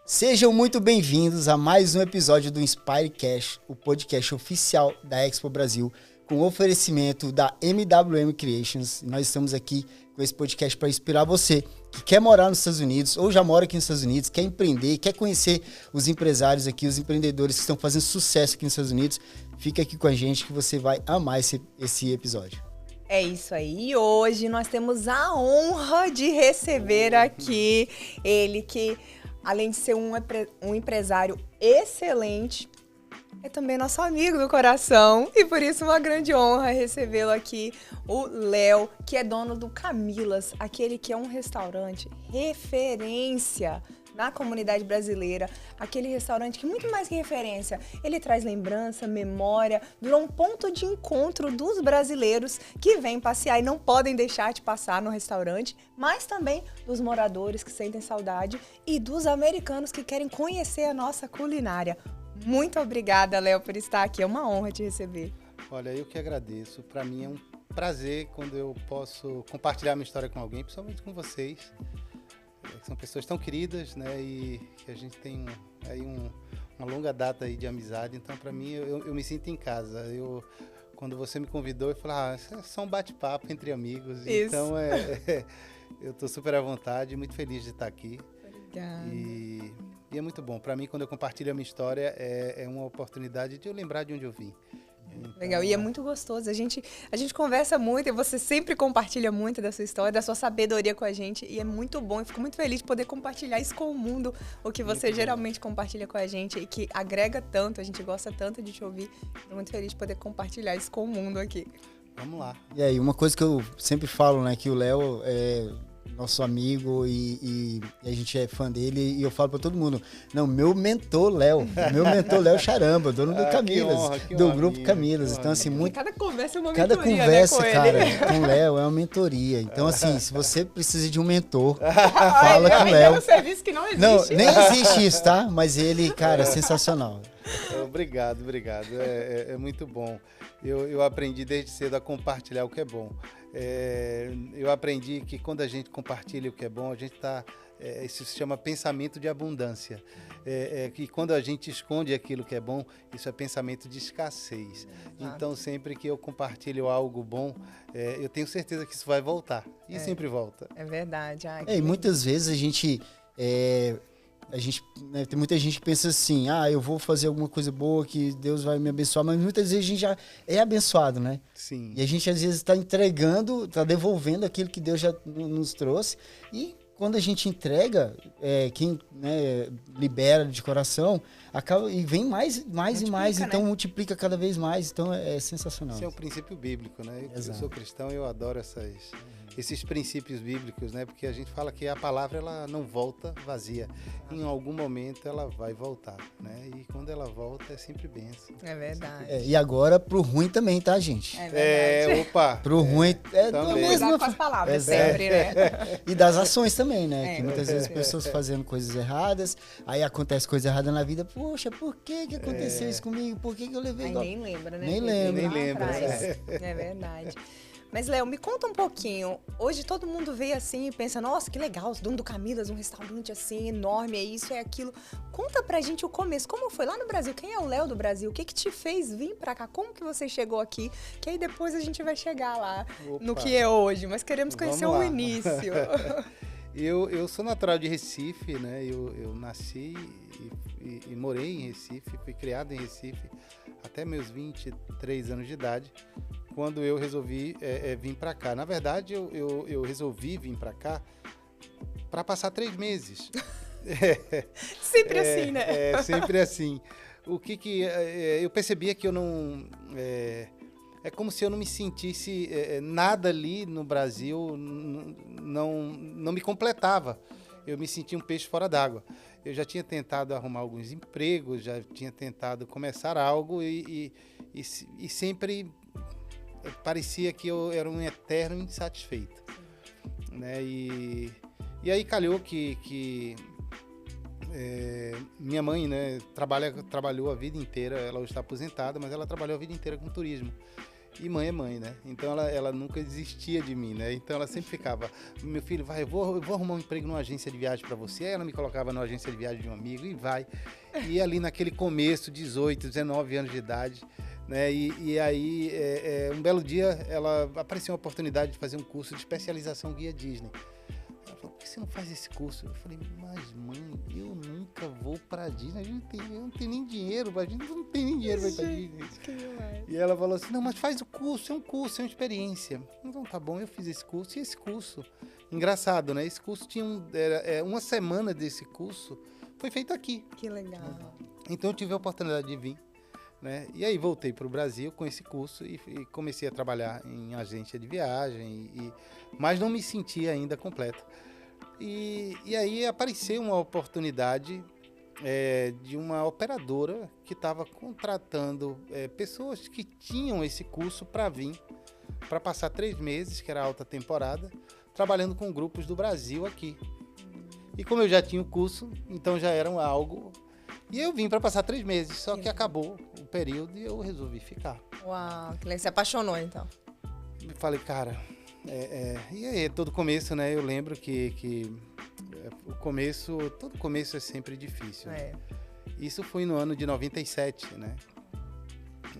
Sejam muito bem-vindos a mais um episódio do Inspirecast, o podcast oficial da Expo Brasil, com oferecimento da MWM Creations. Nós estamos aqui com esse podcast para inspirar você que quer morar nos Estados Unidos ou já mora aqui nos Estados Unidos, quer empreender, quer conhecer os empresários aqui, os empreendedores que estão fazendo sucesso aqui nos Estados Unidos. Fica aqui com a gente que você vai amar esse episódio. É isso aí. E hoje nós temos a honra de receber aqui ele que, além de ser um empresário excelente, é também nosso amigo do coração. E por isso uma grande honra recebê-lo aqui, o Léo, que é dono do Camilas, aquele que é um restaurante referência na comunidade brasileira, aquele restaurante que muito mais que referência, ele traz lembrança, memória, virou um ponto de encontro dos brasileiros que vêm passear e não podem deixar de passar no restaurante, mas também dos moradores que sentem saudade e dos americanos que querem conhecer a nossa culinária. Muito obrigada, Léo, por estar aqui, é uma honra te receber. Olha, eu que agradeço, para mim é um prazer quando eu posso compartilhar minha história com alguém, principalmente com vocês. São pessoas tão queridas, né, e que a gente tem uma longa data aí de amizade, então para mim eu me sinto em casa. Quando você me convidou, eu falei, isso é só um bate-papo entre amigos, Isso. Então eu estou super à vontade, muito feliz de estar aqui. Obrigada. E é muito bom, para mim quando eu compartilho a minha história é uma oportunidade de eu lembrar de onde eu vim. Então, legal, e é muito gostoso, a gente conversa muito e você sempre compartilha muito da sua história, da sua sabedoria com a gente e é muito bom, eu fico muito feliz de poder compartilhar isso com o mundo, o que você geralmente compartilha com a gente e que agrega tanto, a gente gosta tanto de te ouvir, estou muito feliz de poder compartilhar isso com o mundo aqui. Vamos lá. E aí, uma coisa que eu sempre falo, né, que o Léo é nosso amigo e a gente é fã dele e eu falo pra todo mundo, não, meu mentor Léo Charamba, dono do Camilas, do grupo Camilas, então assim, Cada conversa é uma cada mentoria, conversa, né, com cara, ele. com o Léo é uma mentoria, então assim, se você precisa de um mentor, fala com o Léo. Um serviço que não existe. Não, nem existe isso, tá? Mas ele, cara, é sensacional. Obrigado. É muito bom. Eu aprendi desde cedo a compartilhar o que é bom. Eu aprendi que quando a gente compartilha o que é bom, a gente está... isso se chama pensamento de abundância. Que quando a gente esconde aquilo que é bom, isso é pensamento de escassez. Então, sempre que eu compartilho algo bom, eu tenho certeza que isso vai voltar. E sempre volta. É verdade. E muitas vezes a gente, né, tem muita gente que pensa assim, eu vou fazer alguma coisa boa que Deus vai me abençoar, mas muitas vezes a gente já é abençoado, né? Sim. E a gente às vezes está entregando, está devolvendo aquilo que Deus já nos trouxe e quando a gente entrega, quem, né, libera de coração, acaba e vem mais e mais, então multiplica cada vez mais, então é sensacional. Esse é um princípio bíblico, né? Eu Exato. sou cristão e eu adoro esses princípios bíblicos, né? Porque a gente fala que a palavra ela não volta vazia. Em algum momento ela vai voltar, né? E quando ela volta é sempre bênção. É verdade. E agora pro ruim também, tá, gente? É verdade. Opa! Pro ruim também. Cuidado com as palavras sempre, né? E das ações também, né? Que com muitas vezes as pessoas fazendo coisas erradas, aí acontece coisa errada na vida. Poxa, por que aconteceu isso comigo? Por que eu levei igual? Nem lembra, né? Nem lembra. Nem lembra. É verdade. Mas, Léo, me conta um pouquinho. Hoje todo mundo vê assim e pensa, nossa, que legal, o dono do Camilas, um restaurante assim, enorme, é isso, é aquilo. Conta pra gente o começo, como foi lá no Brasil? Quem é o Léo do Brasil? O que te fez vir pra cá? Como que você chegou aqui? Que aí depois a gente vai chegar lá no que é hoje, mas queremos conhecer o início. Eu sou natural de Recife, né? Eu nasci e morei em Recife, fui criado em Recife até meus 23 anos de idade, quando eu resolvi vir para cá. Na verdade, eu resolvi vir para cá para passar 3 meses. Sempre assim, né? Sempre assim. O que eu percebia que eu não... É como se eu não me sentisse nada ali no Brasil, não me completava. Eu me sentia um peixe fora d'água. Eu já tinha tentado arrumar alguns empregos, já tinha tentado começar algo e sempre parecia que eu era um eterno insatisfeito. Né? E aí calhou que minha mãe, né, trabalhou a vida inteira, ela hoje está aposentada, mas ela trabalhou a vida inteira com turismo. E mãe é mãe, né? Então ela nunca desistia de mim, né? Então ela sempre ficava, meu filho, vai, eu vou arrumar um emprego numa agência de viagem para você. Aí ela me colocava numa agência de viagem de um amigo e vai. E ali naquele começo, 18, 19 anos de idade, né? E aí, um belo dia, ela apareceu uma oportunidade de fazer um curso de especialização guia Disney. Ela falou, por que você não faz esse curso? Eu falei, mas mãe, eu nunca vou pra Disney, eu não tenho nem dinheiro, a gente não tem nem dinheiro pra ir pra Disney. E ela falou assim, não, mas faz o curso, é um curso, é uma experiência. Então tá bom, eu fiz esse curso, e esse curso, engraçado, né? Esse curso tinha uma semana desse curso, foi feito aqui. Que legal. Então eu tive a oportunidade de vir, né? E aí voltei para o Brasil com esse curso e comecei a trabalhar em agência de viagem, mas não me sentia ainda completo. E aí apareceu uma oportunidade de uma operadora que estava contratando pessoas que tinham esse curso para vir, para passar 3 meses, que era a alta temporada, trabalhando com grupos do Brasil aqui. E como eu já tinha o curso, então já era algo... E eu vim para passar 3 meses, só que acabou o período e eu resolvi ficar. Uau, que legal. Você apaixonou, então? Eu falei, cara, e aí, todo começo, né? Eu lembro que todo começo é sempre difícil. Né? Isso foi no ano de 97, né?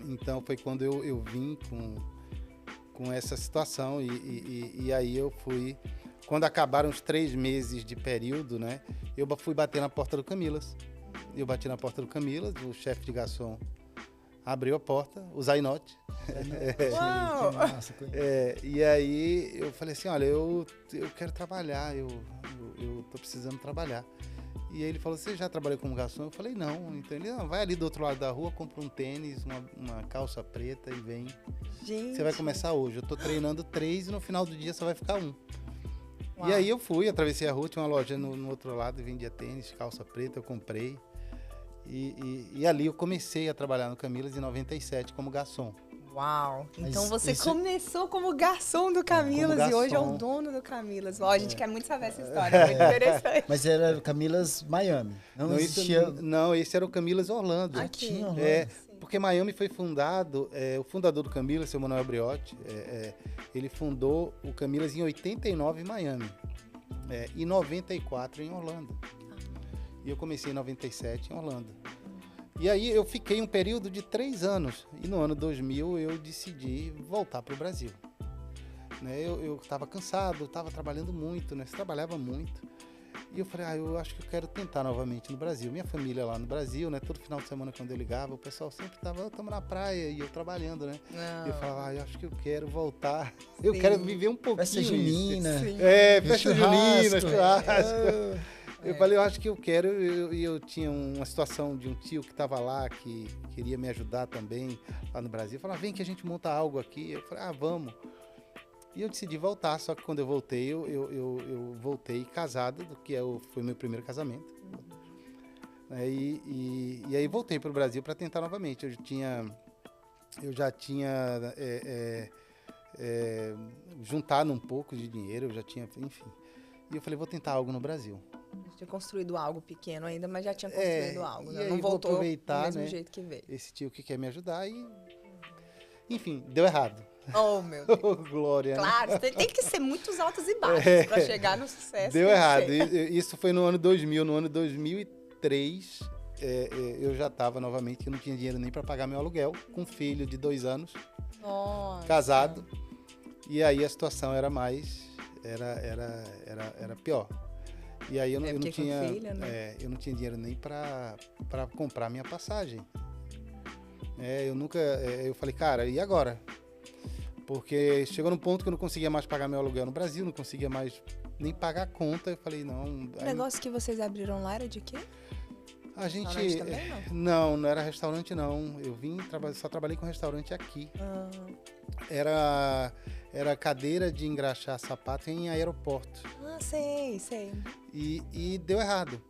Então foi quando eu vim com essa situação e aí eu fui... Quando acabaram os 3 meses de período, né? Eu fui bater na porta do Camilas. Eu bati na porta do Camilas, o chefe de garçom abriu a porta, o Zainote. E aí eu falei assim, olha, eu quero trabalhar, eu tô precisando trabalhar. E aí ele falou, você já trabalhou como garçom? Eu falei, não. Então ele, vai ali do outro lado da rua, compra um tênis, uma calça preta e vem. Gente. Você vai começar hoje. Eu tô treinando 3 e no final do dia só vai ficar 1. Uau. E aí eu fui, atravessei a rua, tinha uma loja no outro lado, vendia tênis, calça preta, eu comprei. E ali eu comecei a trabalhar no Camilas em 97 como garçom. Uau! Então você começou como garçom do Camilas e hoje é o dono do Camilas. Ó, a gente quer muito saber essa história, é muito interessante. Mas era o Camilas Miami. Não existia... Não, esse era o Camilas Orlando. Aqui. Porque Miami foi fundado, o fundador do Camilas, seu Manuel Briotti, ele fundou o Camilas em 89 em Miami, e 94 em Orlando. E eu comecei em 97 em Orlando. E aí eu fiquei um período de 3 anos. E no ano 2000 eu decidi voltar para o Brasil. Né? Eu estava cansado, estava trabalhando muito, né? Trabalhava muito. E eu falei, eu acho que eu quero tentar novamente no Brasil. Minha família lá no Brasil, né? Todo final de semana quando eu ligava, o pessoal sempre estava, estamos na praia e eu trabalhando, né? E eu falava, eu acho que eu quero voltar. Eu quero viver um pouquinho. Festa junina. Festa junina, churrasco. Eu falei, eu acho que eu quero, e eu tinha uma situação de um tio que estava lá, que queria me ajudar também lá no Brasil. Falava, vem que a gente monta algo aqui. Eu falei, vamos. E eu decidi voltar, só que quando eu voltei, eu voltei casado, foi meu primeiro casamento. E aí voltei para o Brasil para tentar novamente. Eu já tinha juntado um pouco de dinheiro, eu já tinha, enfim. E eu falei, vou tentar algo no Brasil. Tinha construído algo pequeno ainda, mas já tinha construído algo. Né? E aí não voltou do mesmo jeito que veio. Esse tio que quer me ajudar e... Enfim, deu errado. Oh, meu Deus. Glória. Claro, né? Tem que ser muitos altos e baixos para chegar no sucesso. Deu errado. Isso foi no ano 2000. No ano 2003, eu já estava novamente, eu não tinha dinheiro nem para pagar meu aluguel, com um filho de 2 anos, casado. E aí a situação era era pior. E aí eu não tinha, filho, né? Eu não tinha dinheiro nem para comprar minha passagem. Eu falei, cara, e agora? Porque chegou num ponto que eu não conseguia mais pagar meu aluguel no Brasil, não conseguia mais nem pagar a conta. Eu falei, não... O negócio que vocês abriram lá era de quê? A gente... Restaurante também, não? Não era restaurante, não. Eu só trabalhei com restaurante aqui. Era cadeira de engraxar sapato em aeroporto. Sei. E deu errado.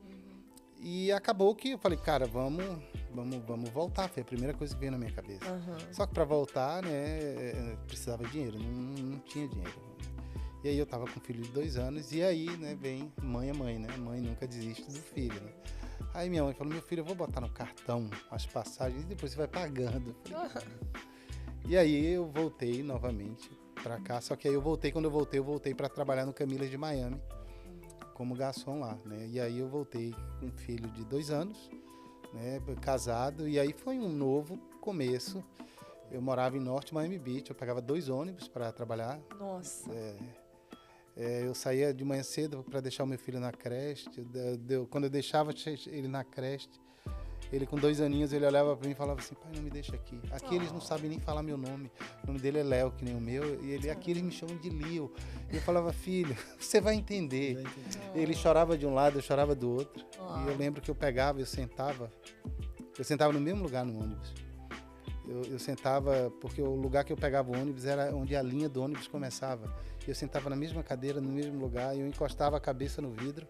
E acabou que eu falei, cara, vamos voltar. Foi a primeira coisa que veio na minha cabeça. Só que para voltar, né, precisava de dinheiro. Não tinha dinheiro. E aí eu tava com um filho de 2 anos. E aí, né, vem mãe é mãe, né? Mãe nunca desiste do filho, né? Aí minha mãe falou, meu filho, eu vou botar no cartão as passagens e depois você vai pagando. Eu falei, E aí eu voltei novamente para cá, só que aí quando eu voltei para trabalhar no Camilas de Miami, como garçom lá, né? E aí eu voltei com um filho de 2 anos, né? Casado, e aí foi um novo começo. Eu morava em Norte Miami Beach, eu pegava 2 ônibus para trabalhar. Nossa. Eu saía de manhã cedo para deixar o meu filho na creche. Quando eu deixava ele na creche, ele com 2 aninhos, ele olhava para mim e falava assim: pai, não me deixa aqui. Aqui eles não sabem nem falar meu nome. O nome dele é Léo, que nem o meu. E aqui eles me chamam de Lio. E eu falava: filho, você vai entender. Ele chorava de um lado, eu chorava do outro. E eu lembro que eu pegava, eu sentava no mesmo lugar no ônibus. Eu sentava, porque o lugar que eu pegava o ônibus era onde a linha do ônibus começava. Eu sentava na mesma cadeira, no mesmo lugar, e eu encostava a cabeça no vidro.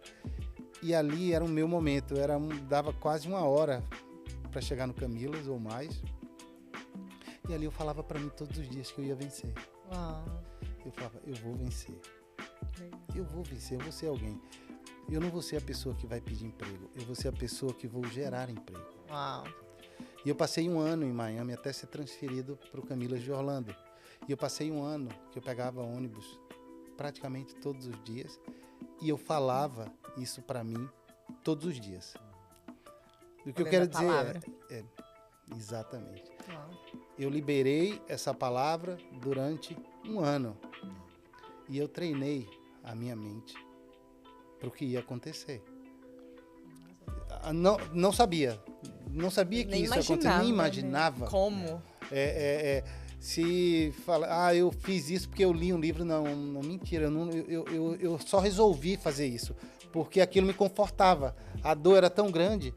E ali era o meu momento. Dava quase 1 hora para chegar no Camilas ou mais. E ali eu falava para mim todos os dias que eu ia vencer. Eu falava: eu vou vencer. Eu vou vencer, eu vou ser alguém. Eu não vou ser a pessoa que vai pedir emprego. Eu vou ser a pessoa que vou gerar emprego. E eu passei 1 ano em Miami até ser transferido para o Camilas de Orlando. E eu passei 1 ano que eu pegava ônibus praticamente todos os dias. E eu falava isso para mim todos os dias. O que eu quero dizer exatamente. Eu liberei essa palavra durante 1 ano. E eu treinei a minha mente para o que ia acontecer. Não sabia. Não sabia que isso ia acontecer, nem imaginava. Né? Como? Se fala, eu fiz isso porque eu li um livro, não, mentira, eu só resolvi fazer isso, porque aquilo me confortava. A dor era tão grande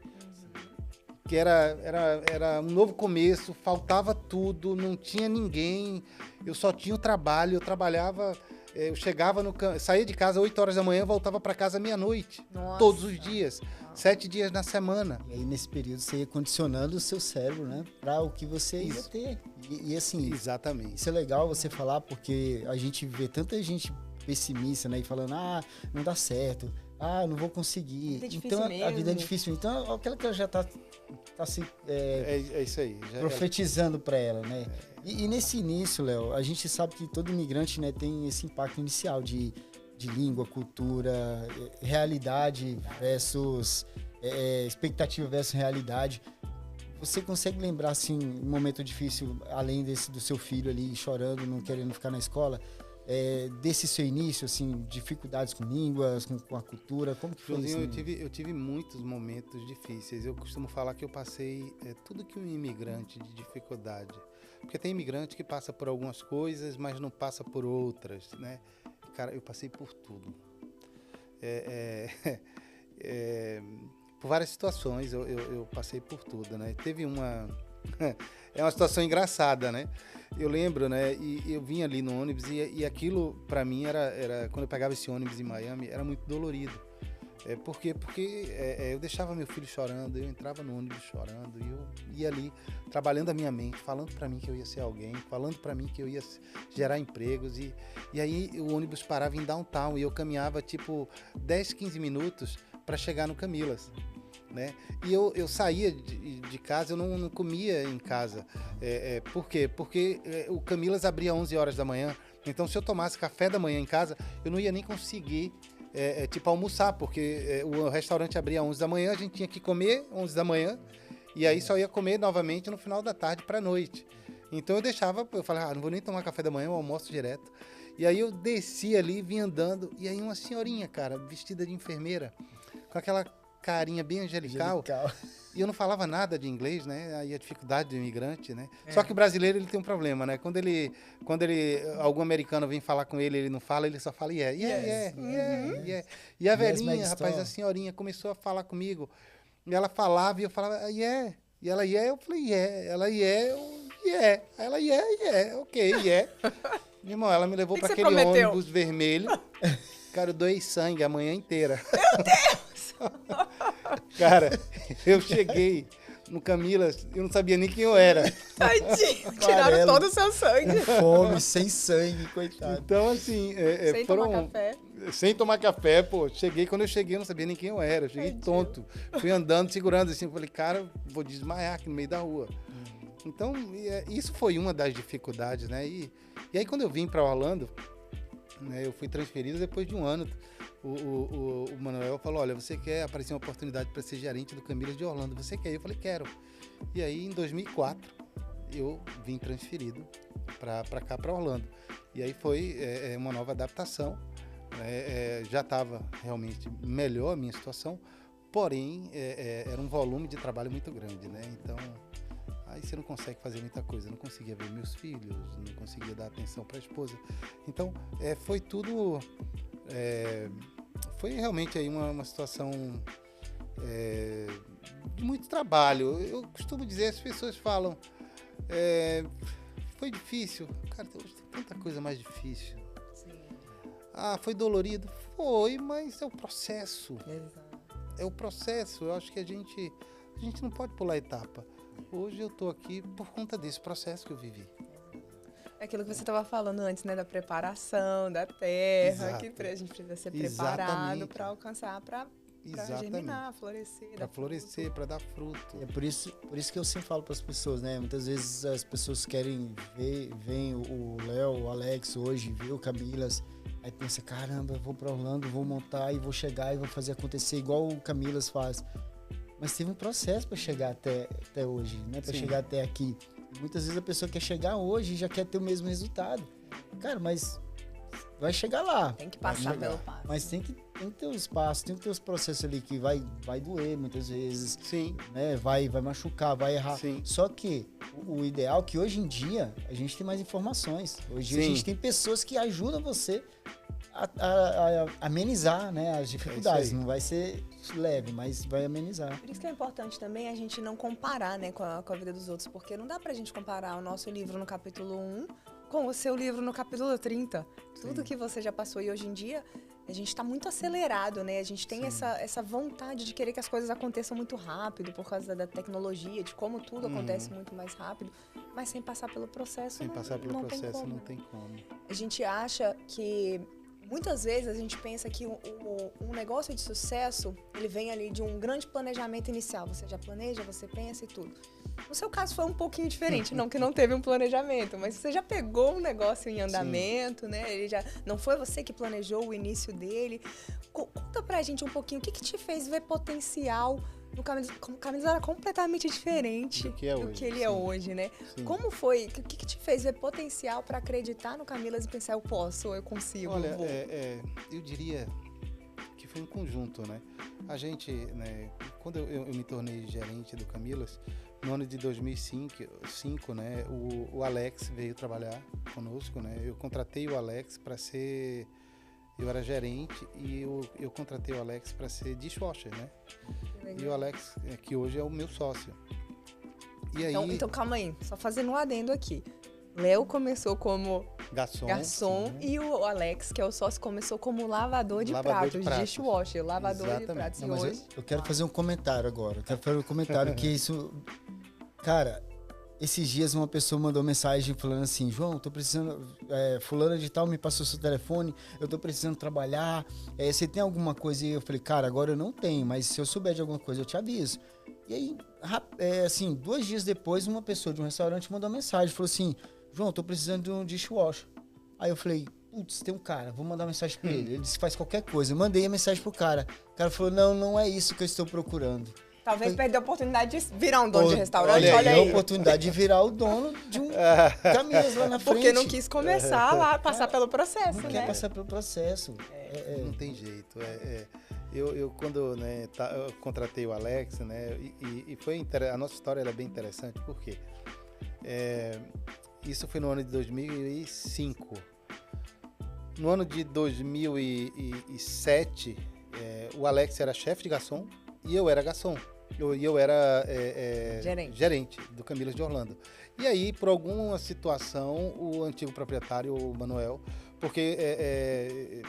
que era um novo começo, faltava tudo, não tinha ninguém, eu só tinha o trabalho, eu trabalhava, eu saía de casa 8 horas da manhã, voltava para casa meia-noite, todos os dias, 7 dias na semana. E aí nesse período você ia condicionando o seu cérebro, né, para o que você ia ter. E assim, exatamente. Isso é legal você falar, porque a gente vê tanta gente pessimista, né, e falando: não dá certo, não vou conseguir. A vida é difícil então mesmo. A vida é difícil. Então aquela que ela já tá assim, é isso aí. Profetizando para ela, né? E nesse início, Léo, a gente sabe que todo imigrante, né, tem esse impacto inicial de língua, cultura, realidade versus expectativa versus realidade. Você consegue lembrar, assim, um momento difícil, além do seu filho ali chorando, não querendo ficar na escola, desse seu início, assim, dificuldades com línguas, com a cultura? Como que foi isso? Eu tive muitos momentos difíceis. Eu costumo falar que eu passei tudo que um imigrante de dificuldade. Porque tem imigrante que passa por algumas coisas, mas não passa por outras, né? Cara, eu passei por tudo. Por várias situações eu passei por tudo, né? Teve uma... é uma situação engraçada, né? Eu lembro, né? E eu vinha ali no ônibus e aquilo, para mim, era... Quando eu pegava esse ônibus em Miami, era muito dolorido. Por quê? Porque eu deixava meu filho chorando, eu entrava no ônibus chorando, e eu ia ali trabalhando a minha mente, falando para mim que eu ia ser alguém, falando para mim que eu ia gerar empregos, e aí o ônibus parava em downtown e eu caminhava tipo 10, 15 minutos para chegar no Camilas, né? E eu saía de casa, eu não comia em casa. Por quê? Porque o Camilas abria 11 horas da manhã, então se eu tomasse café da manhã em casa, eu não ia nem conseguir almoçar, porque o restaurante abria às 11 da manhã, a gente tinha que comer 11 da manhã, e aí só ia comer novamente no final da tarde para a noite. Então eu falava, não vou nem tomar café da manhã, eu almoço direto. E aí eu descia ali, vinha andando, e aí uma senhorinha, cara, vestida de enfermeira, com aquela carinha bem angelical. E eu não falava nada de inglês, né? Aí a dificuldade do imigrante, né? Só que o brasileiro, ele tem um problema, né? Quando algum americano vem falar com ele, ele não fala, ele só fala yeah. E a velhinha, rapaz, a senhorinha começou a falar comigo. E ela falava e eu falava, yeah. E ela, eu falei, yeah. Ela, yeah. Ela, yeah. Ok, yeah. Meu irmão, ela me levou para aquele ônibus vermelho. Cara, eu doei sangue a manhã inteira. Meu Deus! Cara, eu cheguei no Camilas, eu não sabia nem quem eu era. Tadinho, tiraram todo o seu sangue. Fome, sem sangue, coitado. Então, assim... sem tomar café. Sem tomar café, pô. Quando eu cheguei, eu não sabia nem quem eu era. Eu cheguei tonto. Fui andando, segurando assim. Falei, cara, vou desmaiar aqui no meio da rua. Então, isso foi uma das dificuldades, né? E aí, quando eu vim para Orlando, né, eu fui transferido depois de um ano. O Manuel falou, olha, você quer aparecer uma oportunidade para ser gerente do Camilas de Orlando? Você quer? Eu falei, quero. E aí, em 2004, eu vim transferido para cá, para Orlando. E aí foi uma nova adaptação. Já estava realmente melhor a minha situação, porém, era um volume de trabalho muito grande, né? Então, aí você não consegue fazer muita coisa. Eu não conseguia ver meus filhos, não conseguia dar atenção para a esposa. Então, foi tudo... foi realmente aí uma situação de muito trabalho. Eu costumo dizer, as pessoas falam, foi difícil. Cara, hoje tem tanta coisa mais difícil. Sim. Ah, foi dolorido? Foi, mas é o processo. Exato. É o processo. Eu acho que a gente não pode pular etapa. Hoje eu estou aqui por conta desse processo que eu vivi. É aquilo que você estava falando antes, né? Da preparação, da terra, Exato. que a gente precisa ser preparado para alcançar, para germinar, florescer. Para florescer, para dar fruto. É por isso que eu sempre falo para as pessoas, né? Muitas vezes as pessoas querem vem o Léo, o Alex hoje, vê o Camilas, aí pensa, caramba, eu vou para Orlando, vou montar e vou chegar e vou fazer acontecer igual o Camilas faz. Mas teve um processo para chegar até hoje, né? Para chegar até aqui. Muitas vezes a pessoa quer chegar hoje e já quer ter o mesmo resultado. Cara, mas vai chegar lá. Tem que passar pelo passo. Mas tem que ter os passos, tem que ter os processos ali que vai doer muitas vezes. Sim. Né? Vai machucar, vai errar. Sim. Só que o ideal é que hoje em dia a gente tem mais informações. Hoje a gente tem pessoas que ajudam você a amenizar, né, as dificuldades. Não vai ser leve, mas vai amenizar. Por isso que é importante também a gente não comparar, né, com a vida dos outros, porque não dá pra gente comparar o nosso livro no capítulo 1 com o seu livro no capítulo 30. Tudo que você já passou. E hoje em dia a gente tá muito acelerado, né? A gente tem essa vontade de querer que as coisas aconteçam muito rápido por causa da tecnologia, de como tudo acontece muito mais rápido, mas sem passar pelo processo. Sem passar pelo processo não tem tem como. A gente acha que muitas vezes a gente pensa que um negócio de sucesso, ele vem ali de um grande planejamento inicial. Você já planeja, você pensa e tudo. No seu caso foi um pouquinho diferente, não que não teve um planejamento, mas você já pegou um negócio em andamento, né? Ele já não foi você que planejou o início dele. Conta pra gente um pouquinho, o que te fez ver potencial no Camilas? O Camilas era completamente diferente do que ele é hoje, né? Sim. Como foi? O que te fez ver potencial para acreditar no Camilas e pensar, eu posso, eu consigo? Olha, eu diria que foi um conjunto, né? A gente, né, quando eu me tornei gerente do Camilas, no ano de 2005, né, o Alex veio trabalhar conosco, né? Eu contratei o Alex para ser... Eu era gerente e eu contratei o Alex para ser dishwasher, né? E o Alex, que hoje é o meu sócio. E aí... Então, calma aí, só fazendo um adendo aqui. Léo começou como garçom e o Alex, que é o sócio, começou como lavador de pratos, dishwasher, lavador de pratos. Não, mas eu quero fazer um comentário agora. Eu quero fazer um comentário que isso... Cara, esses dias uma pessoa mandou mensagem falando assim, João, tô precisando... fulana de tal me passou seu telefone, eu tô precisando trabalhar. Você tem alguma coisa? E eu falei, cara, agora eu não tenho, mas se eu souber de alguma coisa, eu te aviso. E aí, assim, 2 dias depois, uma pessoa de um restaurante mandou uma mensagem, falou assim, João, tô precisando de um dishwasher. Aí eu falei, putz, tem um cara, vou mandar uma mensagem pra ele. Ele disse que faz qualquer coisa. Eu mandei a mensagem pro cara. O cara falou, não é isso que eu estou procurando. Talvez perder a oportunidade de virar um dono de restaurante, olha aí. A oportunidade de virar o dono de um Camilas lá na frente. Porque não quis começar lá, passar pelo processo, não né? Quer passar pelo processo. Não tem jeito. Eu quando eu contratei o Alex, né, e foi a nossa história era bem interessante, porque isso foi no ano de 2005. No ano de 2007, o Alex era chefe de garçom e eu era garçom. Eu era gerente do Camilas de Orlando. E aí, por alguma situação, o antigo proprietário, o Manuel, porque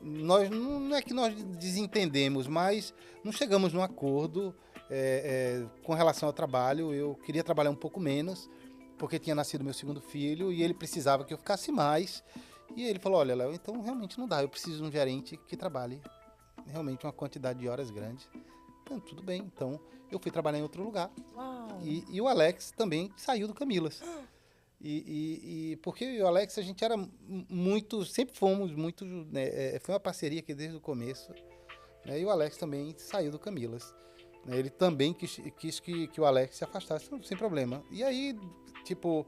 nós não é que nós desentendemos, mas não chegamos num acordo com relação ao trabalho. Eu queria trabalhar um pouco menos, porque tinha nascido meu segundo filho e ele precisava que eu ficasse mais. E ele falou, olha, Léo, então realmente não dá, eu preciso de um gerente que trabalhe realmente uma quantidade de horas grande. Então, tudo bem. Então, eu fui trabalhar em outro lugar. Uau. E o Alex também saiu do Camilas. Porque o Alex, a gente era muito, sempre fomos muito, né, foi uma parceria aqui desde o começo, né, e o Alex também saiu do Camilas, né, ele também quis que o Alex se afastasse, sem problema. E aí, tipo,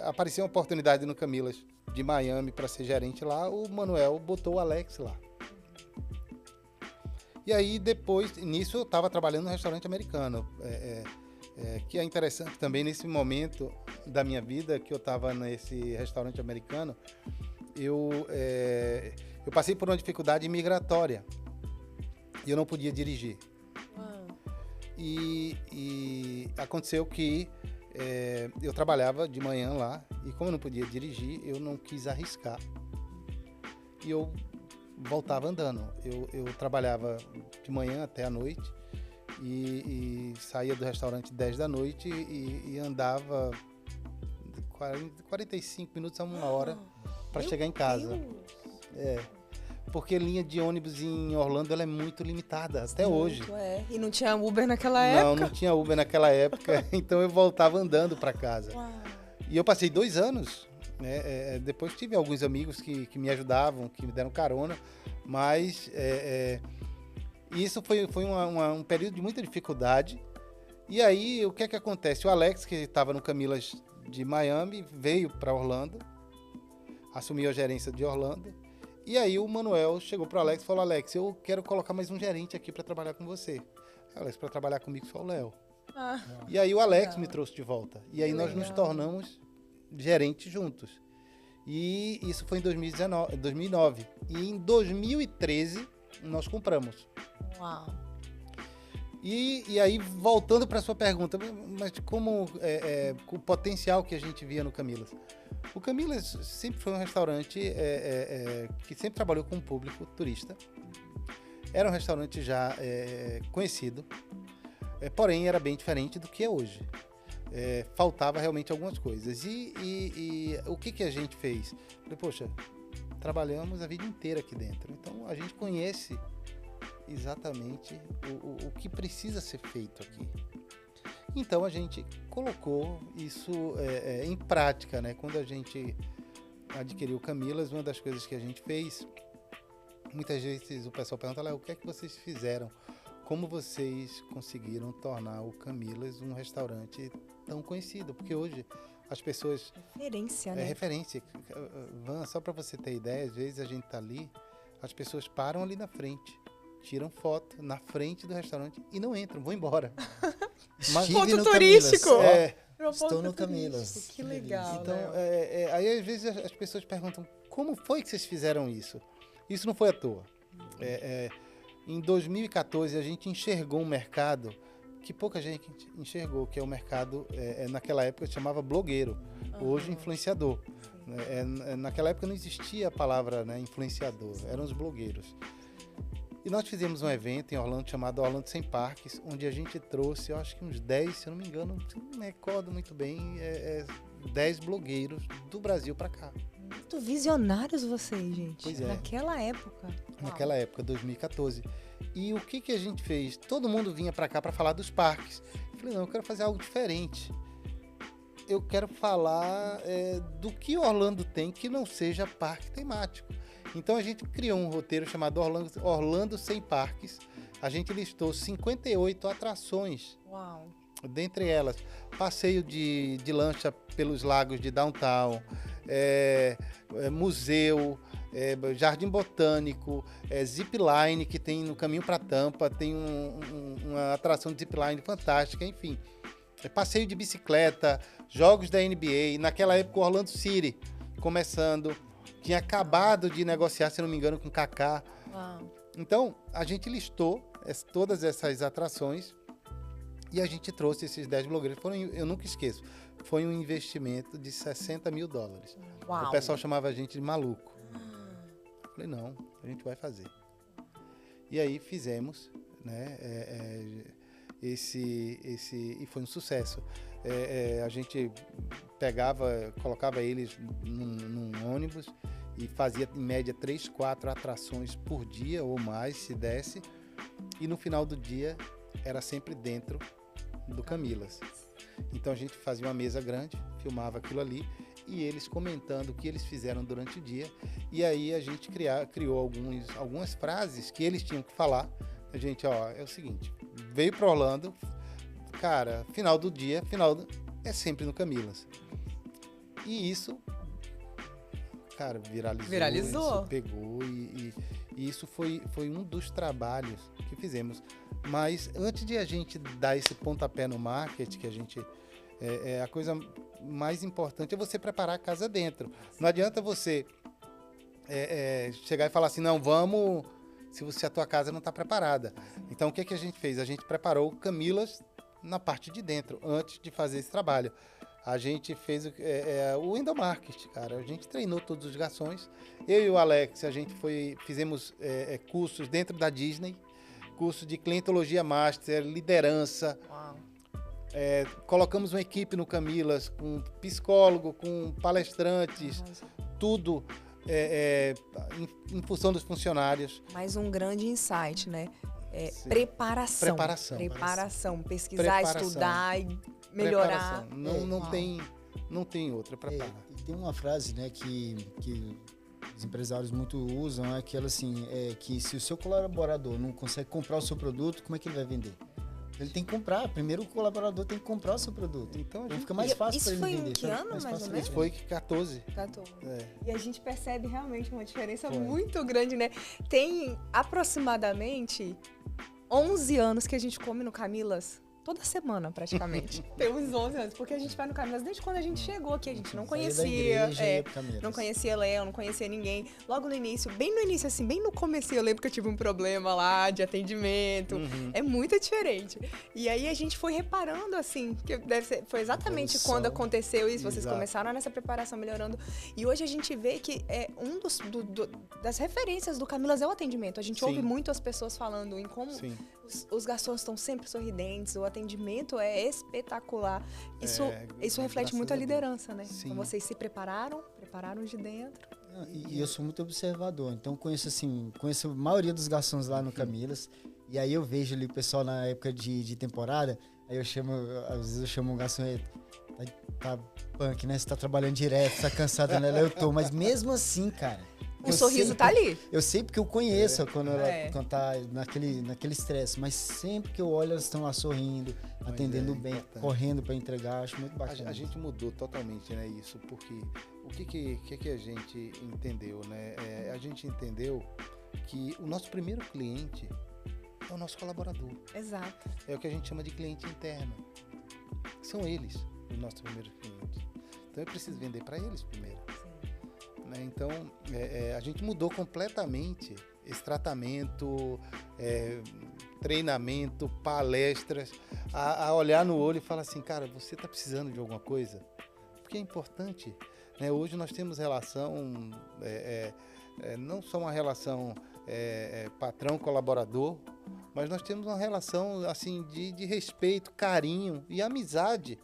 apareceu uma oportunidade no Camilas de Miami para ser gerente lá, o Manuel botou o Alex lá. E aí, depois, nisso eu estava trabalhando no restaurante americano, que é interessante também nesse momento da minha vida que eu estava nesse restaurante americano, eu passei por uma dificuldade migratória e eu não podia dirigir. E aconteceu que eu trabalhava de manhã lá e como eu não podia dirigir, eu não quis arriscar e eu voltava andando. Eu trabalhava de manhã até a noite e saía do restaurante 10 da noite e andava 45 minutos a 1 hora para chegar em casa. Porque linha de ônibus em Orlando ela é muito limitada, até hoje. E não tinha Uber naquela época? Não tinha Uber naquela época, então eu voltava andando para casa. Uau. E eu passei 2 anos, né? Depois tive alguns amigos que me ajudavam, que me deram carona, mas isso foi um período de muita dificuldade. E aí, o que é que acontece? O Alex, que estava no Camilas de Miami, veio para Orlando, assumiu a gerência de Orlando. E aí, o Manuel chegou para o Alex e falou: Alex, eu quero colocar mais um gerente aqui para trabalhar com você. Alex, para trabalhar comigo só o Léo. E aí, o Alex me trouxe de volta. E aí, nós nos tornamos gerentes juntos. E isso foi em 2009. E em 2013, nós compramos. Uau. E aí, voltando para a sua pergunta, mas como o potencial que a gente via no Camilas? O Camilas sempre foi um restaurante que sempre trabalhou com o público turista. Era um restaurante já conhecido, porém era bem diferente do que é hoje. Faltava realmente algumas coisas. E o que a gente fez? Falei, poxa, trabalhamos a vida inteira aqui dentro, então a gente conhece exatamente o que precisa ser feito aqui. Então a gente colocou isso em prática, né? Quando a gente adquiriu o Camilas, uma das coisas que a gente fez, muitas vezes o pessoal pergunta lá, o que é que vocês fizeram? Como vocês conseguiram tornar o Camilas um restaurante tão conhecido? Porque hoje as pessoas... Referência, né? Referência. Van, só para você ter ideia, às vezes a gente tá ali, as pessoas param ali na frente, tiram foto na frente do restaurante e não entram, vão embora. Mas ponto turístico! Estou no Camilas. Que legal, então, né? aí às vezes as pessoas perguntam, como foi que vocês fizeram isso? Isso não foi à toa. Em 2014, a gente enxergou um mercado que pouca gente enxergou, que é o mercado, naquela época, se chamava blogueiro, hoje influenciador. Naquela época não existia a palavra, né, influenciador, eram os blogueiros. E nós fizemos um evento em Orlando chamado Orlando Sem Parques, onde a gente trouxe, eu acho que uns 10, se eu não me engano, não me recordo muito bem, 10 blogueiros do Brasil para cá. Muito visionários vocês, gente. Pois é. Naquela época. Naquela época, 2014. E o que a gente fez? Todo mundo vinha para cá para falar dos parques. Eu falei, não, eu quero fazer algo diferente. Eu quero falar do que Orlando tem que não seja parque temático. Então a gente criou um roteiro chamado Orlando Sem Parques. A gente listou 58 atrações. Uau. Dentre elas, passeio de lancha pelos lagos de Downtown, museu, jardim botânico, zipline que tem no caminho para Tampa, tem uma atração de zipline fantástica, enfim. Passeio de bicicleta, jogos da NBA, naquela época o Orlando City começando, tinha acabado de negociar, se não me engano, com o Kaká. Então, a gente listou todas essas atrações e a gente trouxe esses 10 blogueiros. Eu nunca esqueço, foi um investimento de $60 mil. Uau. O pessoal chamava a gente de maluco. Eu falei, não, a gente vai fazer. E aí fizemos, né? E foi um sucesso. A gente colocava eles num ônibus e fazia em média 3, 4 atrações por dia ou mais, se desse. e no final do dia era sempre dentro do Camilas. Então a gente fazia uma mesa grande, filmava aquilo ali, e eles comentando o que eles fizeram durante o dia. E aí a gente criou algumas frases que eles tinham que falar. A gente, é o seguinte, veio para Orlando, cara, final do dia, é sempre no Camilas. E isso, cara, viralizou. Isso pegou e isso foi um dos trabalhos que fizemos. Mas antes de a gente dar esse pontapé no marketing, que a gente... a coisa mais importante é você preparar a casa dentro. Não adianta você chegar e falar assim, não, vamos... Se a tua casa não está preparada. Então, o que a gente fez? A gente preparou o Camilas na parte de dentro, antes de fazer esse trabalho. A gente fez o endomarketing, cara. A gente treinou todos os garçons. Eu e o Alex, a gente fizemos cursos dentro da Disney, curso de clientologia master, liderança. Uau. Colocamos uma equipe no Camilas, com psicólogo, com palestrantes, tudo em função dos funcionários. Mais um grande insight, né? Preparação. Pesquisar, estudar e melhorar. Não tem outra. Prepara. E tem uma frase, né, que os empresários muito usam, é aquela assim, que se o seu colaborador não consegue comprar o seu produto, como é que ele vai vender? Ele tem que comprar. Primeiro o colaborador tem que comprar o seu produto. Então fica mais fácil para ele vender. Isso foi em que ano, mais ou menos? Isso foi 14. E a gente percebe realmente uma diferença muito grande, né? Tem aproximadamente 11 anos que a gente come no Camilas. Toda semana, praticamente. Tem uns 11 anos. Porque a gente vai no Camilas desde quando a gente chegou aqui. A gente não conhecia. Não conhecia Léo, não conhecia ninguém. Logo no início, bem no início, assim, bem no começo, eu lembro que eu tive um problema lá de atendimento. É muito diferente. E aí a gente foi reparando, assim, que foi exatamente quando aconteceu isso. Vocês começaram nessa preparação, melhorando. E hoje a gente vê que das referências do Camilas é o atendimento. A gente ouve muito as pessoas falando em como os garçons estão sempre sorridentes, o atendimento é espetacular. Isso reflete muito a liderança, né? Sim. Então vocês se prepararam de dentro. E eu sou muito observador, então conheço a maioria dos garçons lá no Camilas, e aí eu vejo ali o pessoal na época de temporada, aí às vezes eu chamo um garçom, tá punk, né? Você tá trabalhando direto, tá cansado, né? Eu tô, mas mesmo assim, cara... O sorriso tá ali. Eu sei porque eu conheço quando tá naquele estresse, mas sempre que eu olho, elas estão lá sorrindo, atendendo bem, correndo para entregar, acho muito bacana. A gente mudou totalmente, né, isso, porque o que a gente entendeu, né? A gente entendeu que o nosso primeiro cliente é o nosso colaborador. Exato. É o que a gente chama de cliente interno. São eles os nossos primeiros clientes. Então eu preciso vender para eles primeiro. Então, a gente mudou completamente esse tratamento, treinamento, palestras, a olhar no olho e falar assim, cara, você está precisando de alguma coisa? Porque é importante, né? Hoje nós temos relação, não só uma relação patrão-colaborador, mas nós temos uma relação assim, de respeito, carinho e amizade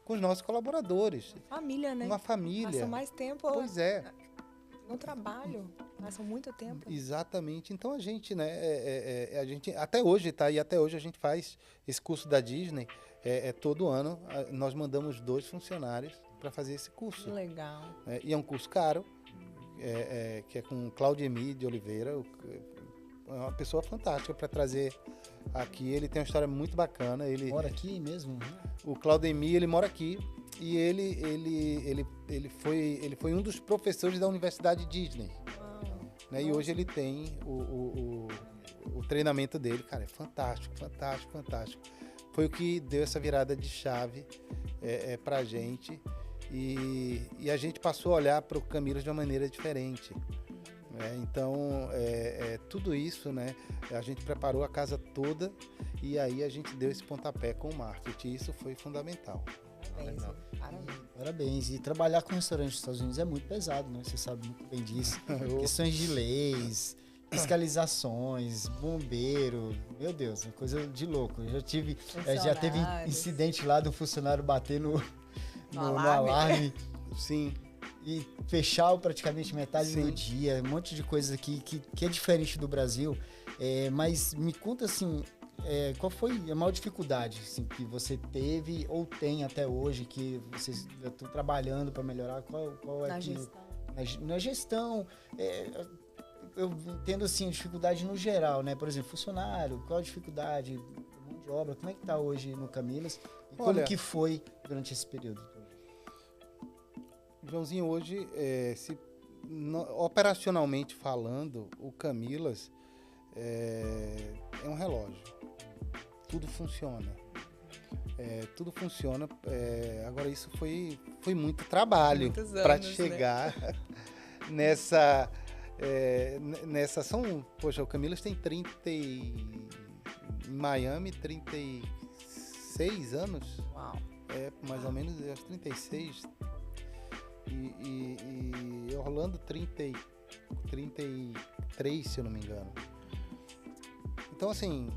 com os nossos colaboradores. Família, né? Uma família. Passam mais tempo... Pois é. No trabalho, passam muito tempo. Exatamente. Então a gente, né, a gente até hoje, tá? E até hoje a gente faz esse curso da Disney. Todo ano nós mandamos 2 funcionários para fazer esse curso. Legal. E é um curso caro, que é com Claudemir de Oliveira. É uma pessoa fantástica para trazer aqui. Ele tem uma história muito bacana. Ele mora aqui mesmo? O Claudemir, ele mora aqui. E ele foi um dos professores da Universidade Disney. Né? E hoje ele tem o treinamento dele. Cara, é fantástico, fantástico, fantástico. Foi o que deu essa virada de chave pra gente. E a gente passou a olhar para o Camilas de uma maneira diferente. Então, tudo isso, né? A gente preparou a casa toda e aí a gente deu esse pontapé com o marketing. Isso foi fundamental. Parabéns. E trabalhar com restaurante nos Estados Unidos é muito pesado, né? Você sabe muito bem disso. Questões de leis, fiscalizações, bombeiro, meu Deus, uma coisa de louco. Eu já teve incidente lá do funcionário bater no alarme. Sim. E fechar praticamente metade do dia, um monte de coisa aqui que é diferente do Brasil. Mas me conta assim, qual foi a maior dificuldade assim, que você teve ou tem até hoje, que vocês estão trabalhando para melhorar? Qual é Na que, gestão. na gestão? Eu entendo assim, dificuldade no geral, né? Por exemplo, funcionário, qual a dificuldade? Mão de obra, como é que tá hoje no Camilas? E como Olha, que foi durante esse período? Joãozinho, hoje, operacionalmente falando, o Camilas é um relógio. Tudo funciona. Tudo funciona. Agora, isso foi muito trabalho Muitos anos, para né? chegar nessa. Poxa, o Camilas tem em Miami, 36 anos. Uau. Mais ou menos, acho 36. E Orlando 33, se eu não me engano. Então, assim,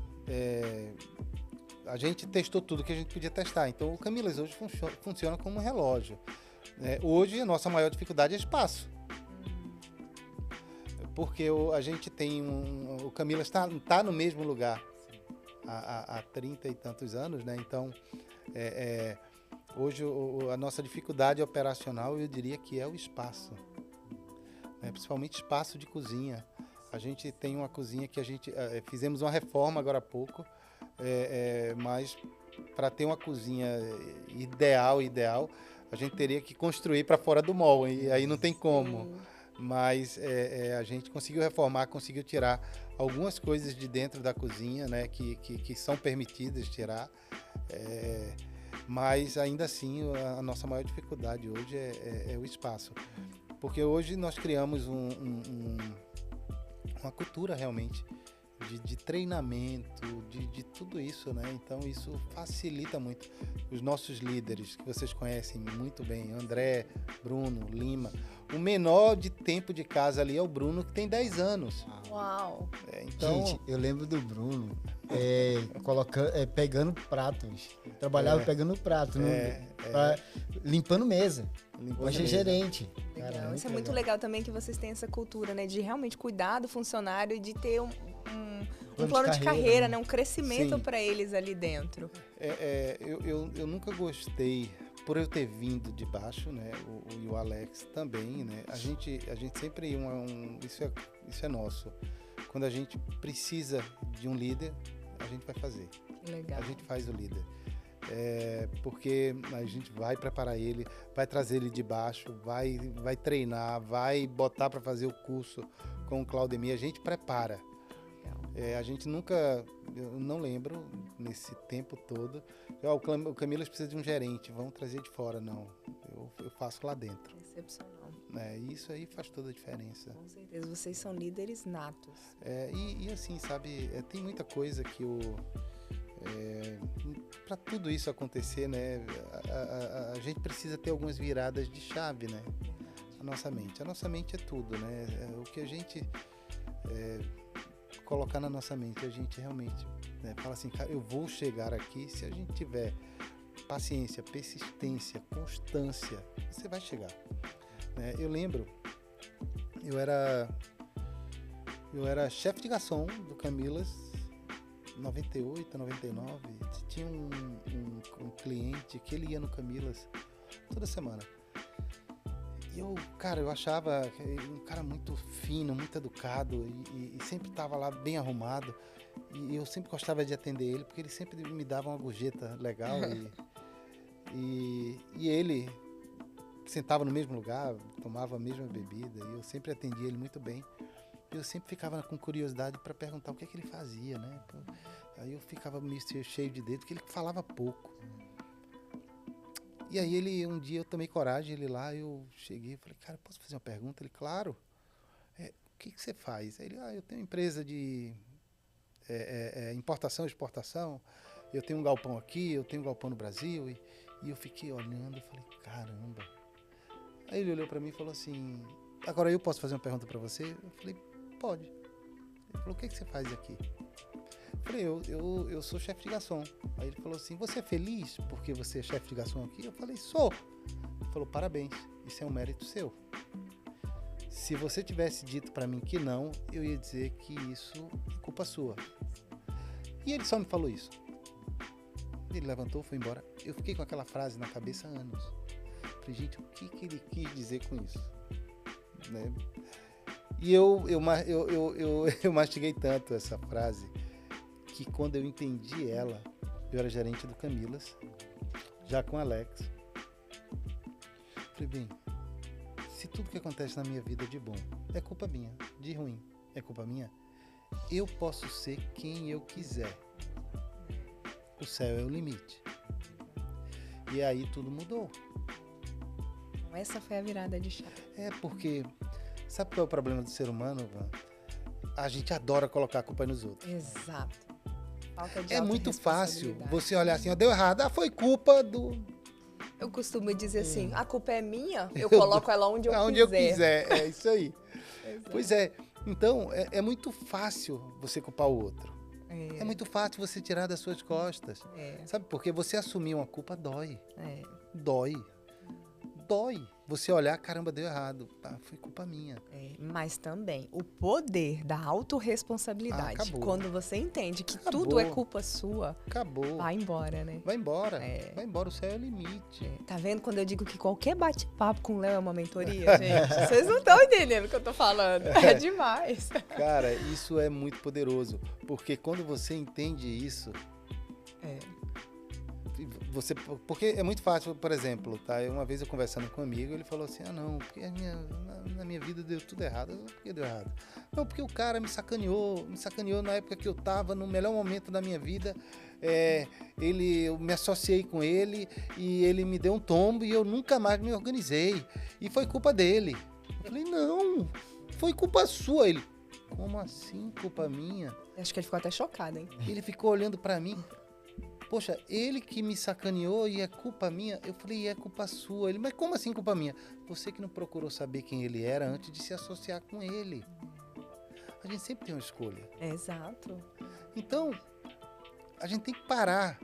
a gente testou tudo que a gente podia testar. Então, o Camilas hoje funciona como um relógio. Hoje, a nossa maior dificuldade é espaço. Porque a gente tem o Camilas está no mesmo lugar há 30 e tantos anos, né? Então, hoje a nossa dificuldade operacional, eu diria que é o espaço, né? Principalmente espaço de cozinha. A gente tem uma cozinha que a gente fizemos uma reforma agora há pouco, mas para ter uma cozinha ideal, a gente teria que construir para fora do mall, e aí não tem como. Mas a gente conseguiu reformar, conseguiu tirar algumas coisas de dentro da cozinha, né, que são permitidas tirar. Mas ainda assim, a nossa maior dificuldade hoje é o espaço. Porque hoje nós criamos uma cultura realmente de treinamento, de tudo isso, né? Então isso facilita muito. Os nossos líderes, que vocês conhecem muito bem, André, Bruno, Lima. O menor de tempo de casa ali é o Bruno, que tem 10 anos. Uau! Então, Gente, eu lembro do Bruno pegando pratos. Trabalhava pegando prato, limpando mesa. Hoje é gerente. Legal. Caramba, Isso é muito legal também, que vocês têm essa cultura, né? De realmente cuidar do funcionário e de ter um plano de carreira, né? Um crescimento para eles ali dentro. Eu nunca gostei, por eu ter vindo de baixo, né? E o Alex também, né? A gente sempre isso é nosso. Quando a gente precisa de um líder, a gente vai fazer. Que legal. A gente faz o líder. Porque a gente vai preparar ele, vai trazer ele de baixo, vai treinar, vai botar para fazer o curso com o Claudemir, a gente prepara. A gente nunca, eu não lembro nesse tempo todo, o Camilas precisa de um gerente, vamos trazer de fora, não, eu faço lá dentro. Excepcional. Isso aí faz toda a diferença. Com certeza, vocês são líderes natos. E assim, sabe, tem muita coisa que para tudo isso acontecer, né, a gente precisa ter algumas viradas de chave, né? A nossa mente é tudo, né? O que a gente colocar na nossa mente, a gente realmente fala assim, cara, eu vou chegar aqui. Se a gente tiver paciência, persistência, constância, você vai chegar. Eu lembro, eu era chefe de garçom do Camilas 98, 99, tinha um cliente que ele ia no Camilas toda semana. E eu achava um cara muito fino, muito educado e sempre estava lá bem arrumado. E eu sempre gostava de atender ele, porque ele sempre me dava uma gorjeta legal. E ele sentava no mesmo lugar, tomava a mesma bebida, e eu sempre atendia ele muito bem. Eu sempre ficava com curiosidade para perguntar o que é que ele fazia, né? Aí eu ficava meio cheio de dedo, porque ele falava pouco. E aí um dia eu tomei coragem, ele lá, eu cheguei e falei, cara, posso fazer uma pergunta? Ele, claro. O que você faz? Ele, eu tenho uma empresa de importação e exportação, eu tenho um galpão aqui, eu tenho um galpão no Brasil. E eu fiquei olhando e falei, caramba. Aí ele olhou para mim e falou assim, agora eu posso fazer uma pergunta para você? Eu falei, pode. Ele falou, o que você faz aqui? Eu falei, eu sou chefe de garçom. Aí ele falou assim, você é feliz porque você é chefe de garçom aqui? Eu falei, sou. Ele falou, parabéns, isso é um mérito seu. Se você tivesse dito para mim que não, eu ia dizer que isso é culpa culpa sua. E ele só me falou isso. Ele levantou, foi embora. Eu fiquei com aquela frase na cabeça há anos. Falei, gente, o que ele quis dizer com isso? Né? E eu mastiguei tanto essa frase que quando eu entendi ela, eu era gerente do Camilas, já com Alex. Falei, bem, se tudo que acontece na minha vida de bom é culpa minha, de ruim é culpa minha, eu posso ser quem eu quiser. O céu é o limite. E aí tudo mudou. Essa foi a virada de chave. É porque, sabe qual é o problema do ser humano, Van? A gente adora colocar a culpa nos outros. Exato. Falta de É muito fácil autorresponsabilidade. você olhar assim, ó, deu errado, foi culpa do... Eu costumo dizer assim, a culpa é minha, eu coloco ela onde eu quiser. É isso aí. Exato. Pois é. Então, é muito fácil você culpar o outro. É muito fácil você tirar das suas costas. Sabe por quê? Você assumir uma culpa dói. Dói. Você olhar, caramba, deu errado. Tá, foi culpa minha. Mas também o poder da autorresponsabilidade. Acabou. Quando você entende que Acabou. tudo é culpa sua, Acabou. vai embora, né? Vai embora. Vai embora, o céu é o limite. Tá vendo quando eu digo que qualquer bate-papo com o Léo é uma mentoria, gente? Vocês não estão entendendo o que eu tô falando. É demais. Cara, isso é muito poderoso. Porque quando você entende isso... Porque é muito fácil, por exemplo, tá? Uma vez eu conversando com um amigo, ele falou assim, não, porque na minha vida deu tudo errado. Por que deu errado? Não, porque o cara me sacaneou na época que eu tava no melhor momento da minha vida, eu me associei com ele e ele me deu um tombo e eu nunca mais me organizei. E foi culpa dele. Eu falei, não, foi culpa sua. Ele, como assim, culpa minha? Acho que ele ficou até chocado, hein? Ele ficou olhando pra mim. Poxa, ele que me sacaneou e é culpa minha? Eu falei, é culpa sua. Ele, mas como assim culpa minha? Você que não procurou saber quem ele era antes de se associar com ele. A gente sempre tem uma escolha. Exato. Então, a gente tem que parar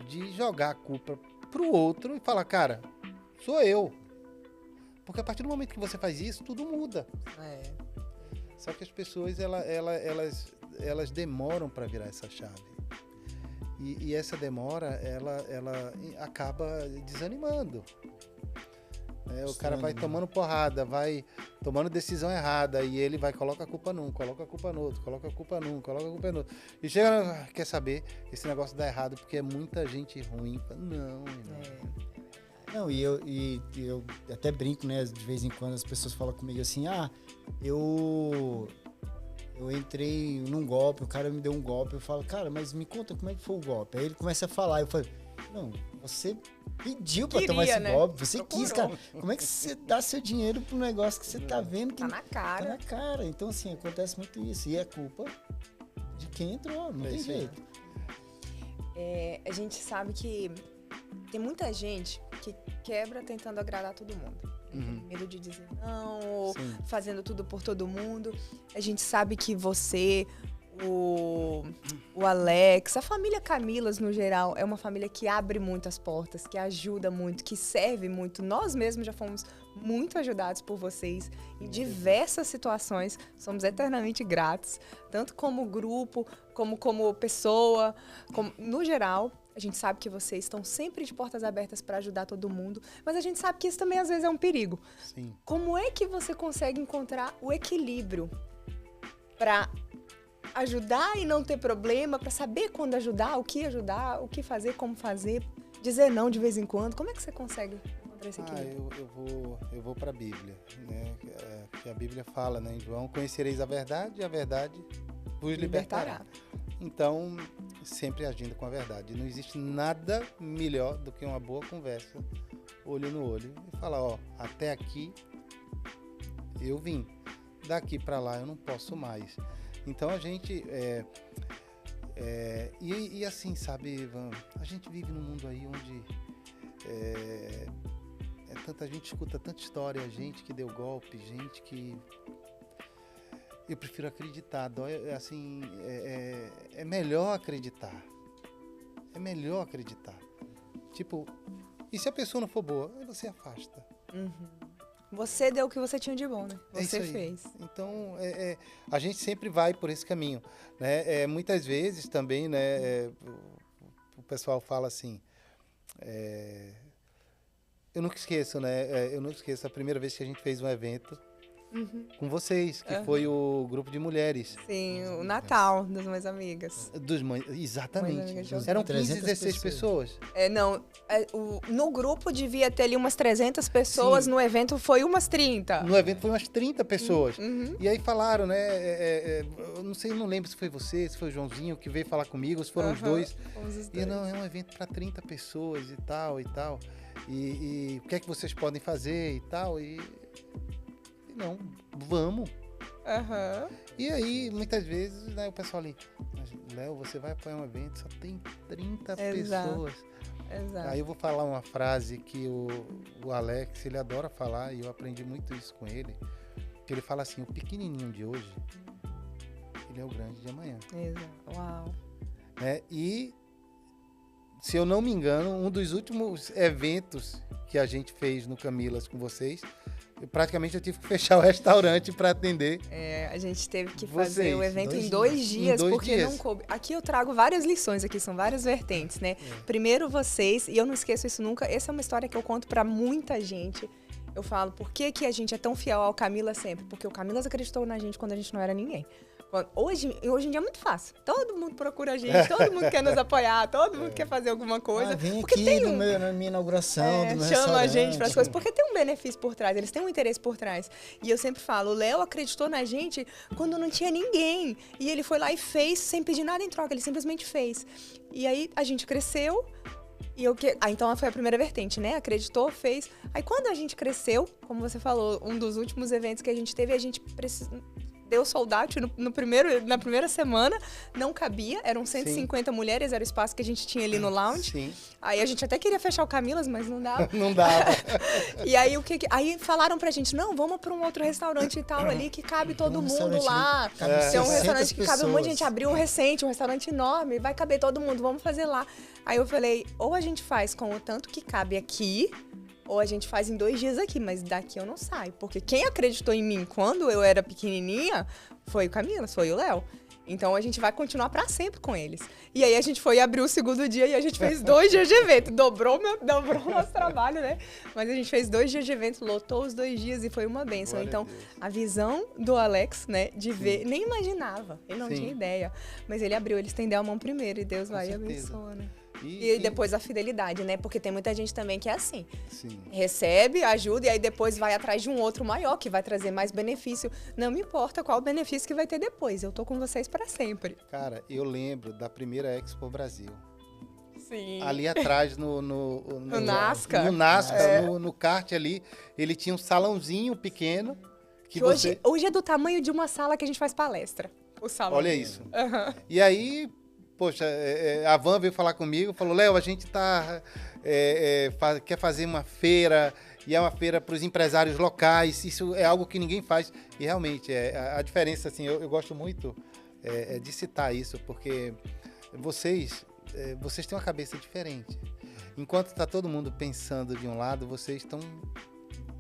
de jogar a culpa pro outro e falar, cara, sou eu. Porque a partir do momento que você faz isso, tudo muda. Só que as pessoas, elas demoram para virar essa chave. E essa demora, ela acaba desanimando. O cara vai tomando porrada, vai tomando decisão errada, e ele coloca a culpa num, coloca a culpa no outro, coloca a culpa num, coloca a culpa no outro. E chega, quer saber, esse negócio dá errado porque é muita gente ruim. Não, irmão. Não, e eu até brinco, né? De vez em quando as pessoas falam comigo assim, eu entrei num golpe, o cara me deu um golpe, eu falo, cara, mas me conta como é que foi o golpe. Aí ele começa a falar, eu falo, não, você pediu pra tomar esse golpe, você quis, cara. Como é que você dá seu dinheiro pro negócio que você tá vendo que Tá na cara. Tá na cara. Então, assim, acontece muito isso. E é culpa de quem entrou, não tem jeito. A gente sabe que tem muita gente que quebra tentando agradar todo mundo. Tem medo de dizer não, ou fazendo tudo por todo mundo. A gente sabe que você, o Alex, a família Camilas no geral, é uma família que abre muitas portas, que ajuda muito, que serve muito. Nós mesmos já fomos muito ajudados por vocês em diversas situações. Somos eternamente gratos, tanto como grupo, como pessoa, no geral. A gente sabe que vocês estão sempre de portas abertas para ajudar todo mundo, mas a gente sabe que isso também às vezes é um perigo. Sim. Como é que você consegue encontrar o equilíbrio para ajudar e não ter problema, para saber quando ajudar, o que fazer, como fazer, dizer não de vez em quando? Como é que você consegue encontrar esse equilíbrio? Eu vou para a Bíblia, né? Que a Bíblia fala, né, em João, conhecereis a verdade e a verdade vos libertará. Então, sempre agindo com a verdade. Não existe nada melhor do que uma boa conversa, olho no olho, e falar, até aqui eu vim, daqui para lá eu não posso mais. Então a gente, e assim, sabe, Ivan, a gente vive num mundo aí onde tanta gente escuta tanta história, gente que deu golpe, gente que... Eu prefiro acreditar, assim, é melhor acreditar. É melhor acreditar. Tipo, e se a pessoa não for boa, aí você afasta. Você deu o que você tinha de bom, né? É Você isso aí. fez. Então, a gente sempre vai por esse caminho, né? Muitas vezes também, né, o pessoal fala assim, eu nunca esqueço, né? Eu nunca esqueço a primeira vez que a gente fez um evento com vocês, que foi o grupo de mulheres. Sim, o Natal das minhas amigas. Exatamente. amigas de Eram 15, 300 16 pessoas. No grupo devia ter ali umas 300 pessoas, Sim. no evento foi umas 30. No evento foi umas 30 pessoas. Uhum. E aí falaram, né? Eu não sei, não lembro se foi você, se foi o Joãozinho que veio falar comigo, se foram os dois. Fomos os E dois. não, é um evento para 30 pessoas e tal, e tal. E o que é que vocês podem fazer e tal. E não, vamos. Aham. E aí, muitas vezes, né, o pessoal ali, "Mas, Léo, você vai apoiar um evento, só tem 30 Exato. pessoas. Exato. Aí eu vou falar uma frase que o Alex, ele adora falar, e eu aprendi muito isso com ele. Que ele fala assim, o pequenininho de hoje, ele é o grande de amanhã. Exato. Uau. Né? E, se eu não me engano, um dos últimos eventos que a gente fez no Camilas com vocês, praticamente eu tive que fechar o restaurante para atender. A gente teve que Vocês, fazer o evento em 2 2 dias, Em 2 porque dias. não coube. Aqui eu trago várias lições, aqui são várias vertentes, né? Primeiro vocês, e eu não esqueço isso nunca, essa é uma história que eu conto pra muita gente. Eu falo, por que que a gente é tão fiel ao Camila sempre? Porque o Camilas acreditou na gente quando a gente não era ninguém. Hoje em dia é muito fácil. Todo mundo procura a gente, todo mundo quer nos apoiar, todo mundo quer fazer alguma coisa. Vem porque aqui tem na minha inauguração do meu chama a gente restaurante. para as coisas, porque tem um benefício por trás, eles têm um interesse por trás. E eu sempre falo, o Léo acreditou na gente quando não tinha ninguém. E ele foi lá e fez sem pedir nada em troca, ele simplesmente fez. E aí a gente cresceu. Então foi a primeira vertente, né? Acreditou, fez. Aí quando a gente cresceu, como você falou, um dos últimos eventos que a gente teve, a gente deu sold out na primeira semana, não cabia, eram 150 mulheres, era o espaço que a gente tinha ali no lounge. Sim. Aí a gente até queria fechar o Camilas, mas não dava. Não dava. E aí aí falaram pra gente, não, vamos pra um outro restaurante e tal ali, que cabe todo mundo lá. cabe Tem um 60 restaurante que cabe um monte de pessoas. gente, abriu um recente, um restaurante enorme, vai caber todo mundo, vamos fazer lá. Aí eu falei, ou a gente faz com o tanto que cabe aqui, ou a gente faz em 2 dias aqui, mas daqui eu não saio. Porque quem acreditou em mim quando eu era pequenininha foi o Camila, foi o Léo. Então a gente vai continuar pra sempre com eles. E aí a gente foi abrir o segundo dia e a gente fez 2 dias de evento. Dobrou o nosso trabalho, né? Mas a gente fez 2 dias de evento, lotou os 2 dias e foi uma bênção. Glória Então, a Deus. a visão do Alex, né, de ver, nem imaginava, ele não Sim. tinha ideia. Mas ele abriu, ele estendeu a mão primeiro e Deus vai e certeza. abençoa, né? E E depois a fidelidade, né? Porque tem muita gente também que é assim. Sim. Recebe, ajuda e aí depois vai atrás de um outro maior que vai trazer mais benefício. Não me importa qual o benefício que vai ter depois. Eu tô com vocês para sempre. Cara, eu lembro da primeira Expo Brasil. Sim. Ali atrás no Nasca. No Nasca, no kart ali, ele tinha um salãozinho pequeno que você... Hoje é do tamanho de uma sala que a gente faz palestra. O salão. Olha isso. E aí, poxa, a Van veio falar comigo, falou, Léo, a gente quer fazer uma feira, e é uma feira para os empresários locais, isso é algo que ninguém faz. E realmente, a diferença, assim, eu gosto muito de citar isso, porque vocês têm uma cabeça diferente. Enquanto está todo mundo pensando de um lado, vocês estão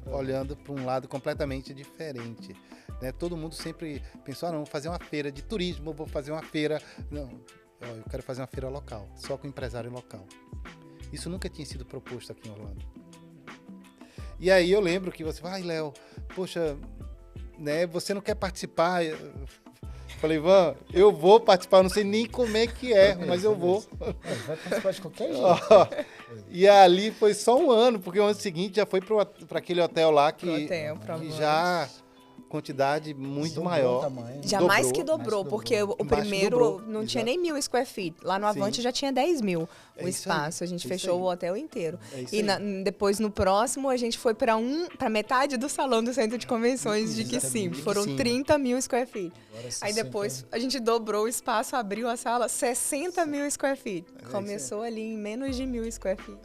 olhando para um lado completamente diferente. Né? Todo mundo sempre pensou, não, vou fazer uma feira de turismo, vou fazer uma feira... Não, eu quero fazer uma feira local, só com empresário local. Isso nunca tinha sido proposto aqui em Orlando. E aí eu lembro que você vai, Léo, poxa, né, você não quer participar? Eu falei, Van, eu vou participar, não sei nem como é que mas eu vou. Vai participar de qualquer jeito. E ali foi só um ano, porque o ano seguinte já foi para aquele hotel lá que já... quantidade muito Dobrou maior. o tamanho. Já mais que dobrou, porque o primeiro dobrou, não tinha exato. nem 1.000 square feet. Lá no Avante Sim. já tinha 10.000 É o isso espaço. aí, A gente é fechou isso o aí. hotel inteiro. É isso E aí. depois, no próximo, a gente foi para metade do salão do centro de convenções de Kissimmee. De Foram Kissimmee. 30.000 square feet. Agora Aí 60. depois a gente dobrou o espaço, abriu a sala, 60.000 square feet. isso Começou ali em menos de 1.000 square feet.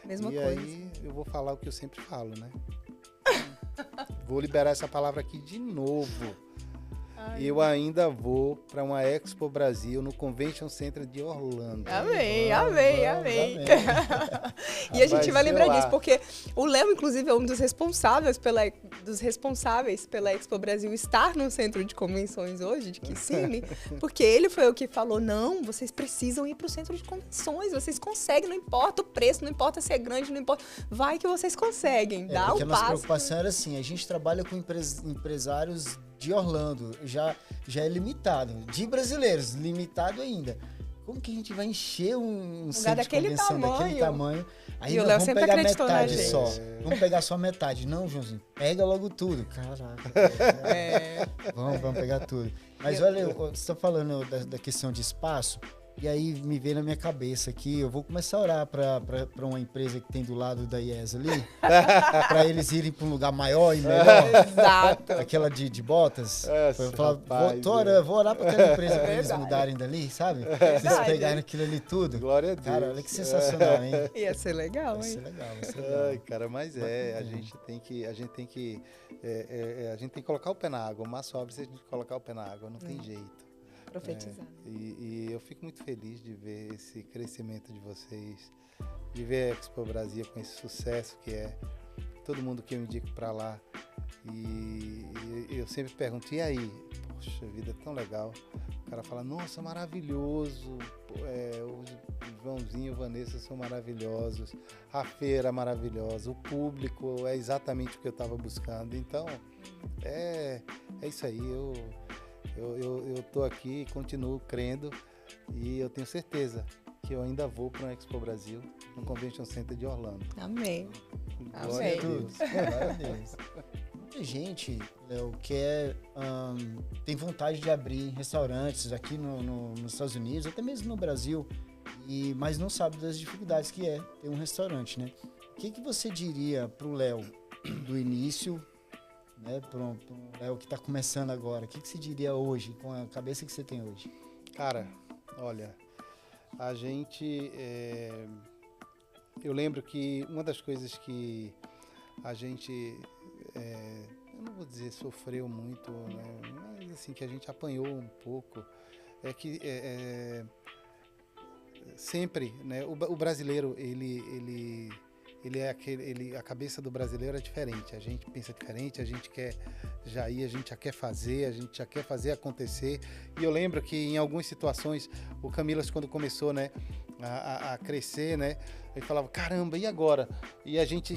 Mesma E coisa. aí eu vou falar o que eu sempre falo, né? Vou liberar essa palavra aqui de novo. eu ainda vou para uma Expo Brasil no Convention Center de Orlando. Amém. E a gente Vai vai ser lembrar lá. disso, porque o Léo, inclusive, é um dos responsáveis pela Expo Brasil estar no centro de convenções hoje, de Kissimmee, porque ele foi o que falou, não, vocês precisam ir para o centro de convenções, vocês conseguem, não importa o preço, não importa se é grande, não importa, vai que vocês conseguem, dá porque o a nossa passo. preocupação era assim, a gente trabalha com empresários de Orlando, já é limitado, de brasileiros, limitado ainda. Como que a gente vai encher um centro de daquele convenção daquele tamanho? Aí E o nós Léo vamos sempre pegar acreditou na metade gente. só. Vamos pegar só metade. Não, Joãozinho, pega logo tudo. Caraca. Vamos pegar tudo. Mas olha, você está falando da questão de espaço, e aí me veio na minha cabeça aqui, eu vou começar a orar para uma empresa que tem do lado da IES ali, para eles irem para um lugar maior e melhor. Exato. Aquela de botas. Essa, Eu falar, rapaz, vou orar para aquela empresa para eles mudarem dali, sabe? Eles pegarem aquilo ali tudo. Glória a Deus. Cara, olha que sensacional, hein? Ia ser legal, Vai hein? ser legal, vai ser legal. Ai, cara, mas a gente tem que colocar o pé na água. O mais suave se a gente colocar o pé na água, não tem jeito. Profetizar. E eu fico muito feliz de ver esse crescimento de vocês, de ver a Expo Brasil com esse sucesso que é. Todo mundo que eu indico para lá. E eu sempre pergunto, e aí? Poxa, a vida é tão legal. O cara fala, nossa, maravilhoso. O Joãozinho e a Vanessa são maravilhosos. A feira é maravilhosa. O público é exatamente o que eu estava buscando. Então, é isso aí. Eu tô aqui, continuo crendo e eu tenho certeza que eu ainda vou para o Expo Brasil, no Convention Center de Orlando. Amém. Glória a Amém. Deus. Glória a Deus. Muita gente, Léo, tem vontade de abrir restaurantes aqui nos Estados Unidos, até mesmo no Brasil, mas não sabe das dificuldades que é ter um restaurante, né? O que você diria pro Léo do início, né, pro Léo que está começando agora? O que você diria hoje, com a cabeça que você tem hoje? Cara, olha, a gente... eu lembro que uma das coisas que a gente... eu não vou dizer sofreu muito, né, mas assim, que a gente apanhou um pouco, é que sempre, né, o brasileiro, ele a cabeça do brasileiro é diferente, a gente pensa diferente, a gente quer já ir, a gente já quer fazer acontecer. E eu lembro que em algumas situações, o Camilas, quando começou, né, a crescer, né, ele falava, caramba, e agora? E a gente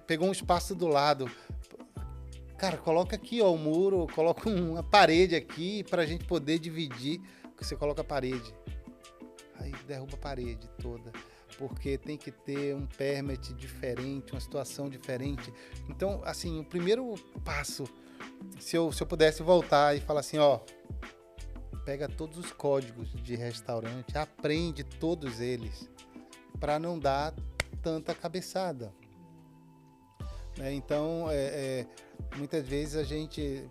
pegou um espaço do lado, cara, coloca aqui, ó, o muro, coloca uma parede aqui pra gente poder dividir, você coloca a parede, aí derruba a parede toda, porque tem que ter um permit diferente, uma situação diferente. Então, assim, o primeiro passo, se eu pudesse voltar e falar assim, ó, pega todos os códigos de restaurante, aprende todos eles, para não dar tanta cabeçada. Né? Então, muitas vezes a gente...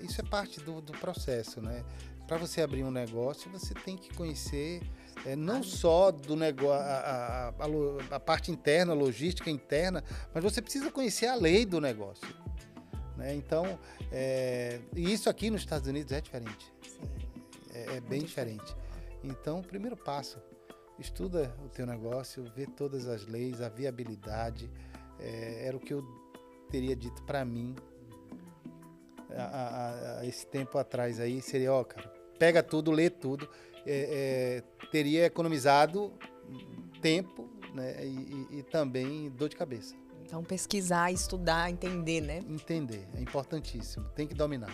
isso é parte do processo, né? Para você abrir um negócio, você tem que conhecer não só do negócio, a parte interna, a logística interna, mas você precisa conhecer a lei do negócio. Né? Então, e isso aqui nos Estados Unidos é diferente. É bem diferente. Então, o primeiro passo, estuda o teu negócio, vê todas as leis, a viabilidade. Era o que eu teria dito para mim há esse tempo atrás aí, seria, ó, cara, pega tudo, lê tudo, teria economizado tempo, né, e também dor de cabeça. Então, pesquisar, estudar, entender, né? Entender, é importantíssimo, tem que dominar.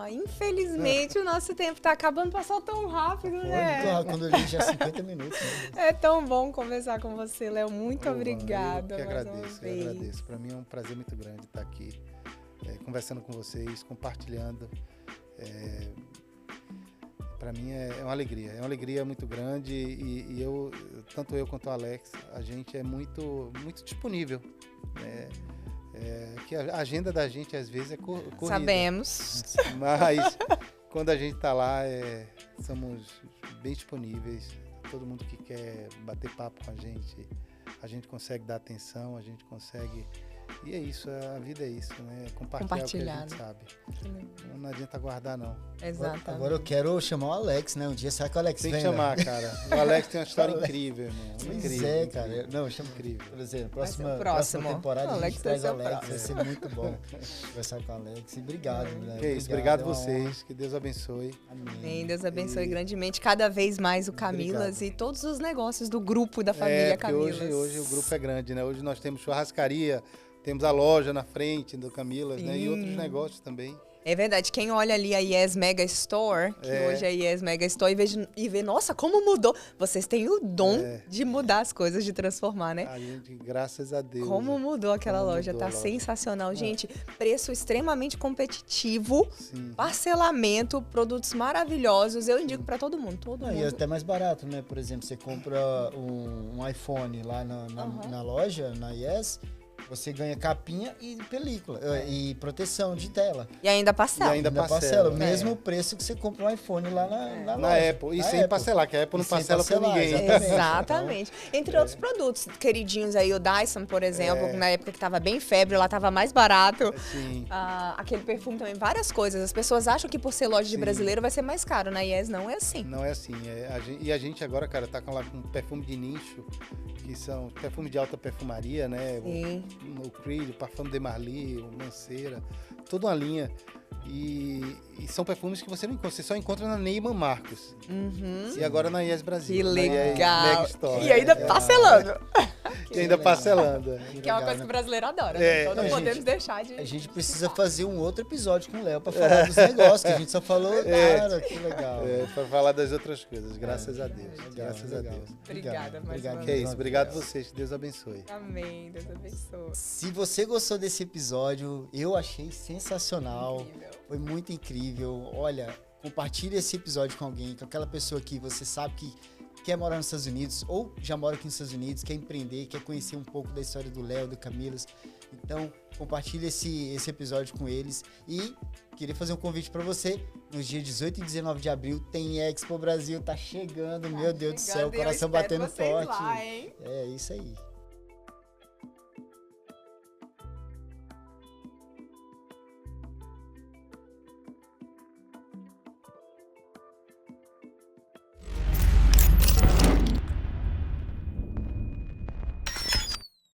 Infelizmente, o nosso tempo tá acabando, passou tão rápido, né? Quando eu li já 50 minutos. Né? É tão bom conversar com você, Léo. Muito obrigada. Eu que mais uma agradeço, vez. eu agradeço. Para mim é um prazer muito grande estar aqui, conversando com vocês, compartilhando. Para mim é uma alegria muito grande e tanto eu quanto o Alex, a gente é muito, muito disponível. Que a agenda da gente às vezes é corrida. Sabemos. Mas quando a gente está lá, somos bem disponíveis. Todo mundo que quer bater papo com a gente consegue dar atenção, a gente consegue E é isso, a vida é isso, né? Compartilhar o que a gente sabe. Não adianta guardar, não. Exatamente. Agora eu quero chamar o Alex, né? Um dia, será que o Alex Tem vem? que chamar, cara. O Alex tem uma história incrível, irmão. Pois Incrível, é, incrível. cara. Não, chama Incrível. Por exemplo, Vai ser o próxima próximo. temporada O a Alex gente vai traz ser o o Alex. Vai próximo. ser muito bom conversar com o Alex. E obrigado, né? Que isso, obrigado é uma vocês. honra. Que Deus abençoe. Amém. Deus abençoe grandemente cada vez mais o Camilas Obrigado. e todos os negócios do grupo da família Porque Camilas. hoje o grupo é grande, né? Hoje nós temos churrascaria, temos a loja na frente do Camilas, né? E outros negócios também. É verdade, quem olha ali a Yes Mega Store, que hoje é a Yes Mega Store, e vê, nossa, como mudou. Vocês têm o dom de mudar as coisas, de transformar, né? A gente, graças a Deus. Como mudou aquela Como loja, mudou tá a loja. sensacional. Gente, preço extremamente competitivo, Sim. parcelamento, produtos maravilhosos. Eu indico pra todo mundo, Não, e é até mais barato, né? Por exemplo, você compra um iPhone lá na loja, na Yes, você ganha capinha e película, e proteção de tela. E ainda parcela. E ainda parcela. O mesmo preço que você compra um iPhone lá na Na loja. Apple. E Na sem Apple. parcelar, que a Apple não E sem parcela pra parcelar, ninguém. Exatamente. Entre outros produtos queridinhos aí, o Dyson, por exemplo, na época que tava bem febre, lá tava mais barato. Sim. Aquele perfume também, várias coisas. As pessoas acham que por ser loja de brasileiro vai ser mais caro. Na Yes não é assim. Não é assim. E a gente agora, cara, tá lá com perfume de nicho, que são perfume de alta perfumaria, né? Sim. O Creed, o Parfum de Marly, o Manceira, toda uma linha. E são perfumes que você não encontra, você só encontra na Neiman Marcos. E agora na Yes Brasil. Que na Yes legal. Mega Store. E ainda parcelando. E ainda parcelando. Que é uma coisa que o brasileiro adora. É. Né? Então não Não, podemos gente, deixar de... A gente precisa fazer um outro episódio com o Léo pra falar dos negócios, que a gente só falou, cara, que legal. Pra falar das outras coisas, graças a Deus. Legal, graças legal. a Deus. Obrigada mais Obrigado uma Que é vez. isso, obrigado a vocês, que Deus abençoe. Amém. Deus abençoe. Se você gostou desse episódio, eu achei sensacional. Incrível. Foi muito incrível. Olha, compartilhe esse episódio com alguém, com aquela pessoa que você sabe que quer morar nos Estados Unidos ou já mora aqui nos Estados Unidos, quer empreender, quer conhecer um pouco da história do Léo, do Camilas. Então, compartilhe esse episódio com eles. E queria fazer um convite para você. Nos dias 18 e 19 de abril tem Expo Brasil, tá chegando, meu Deus do céu, o coração batendo forte. Lá, hein? É isso aí.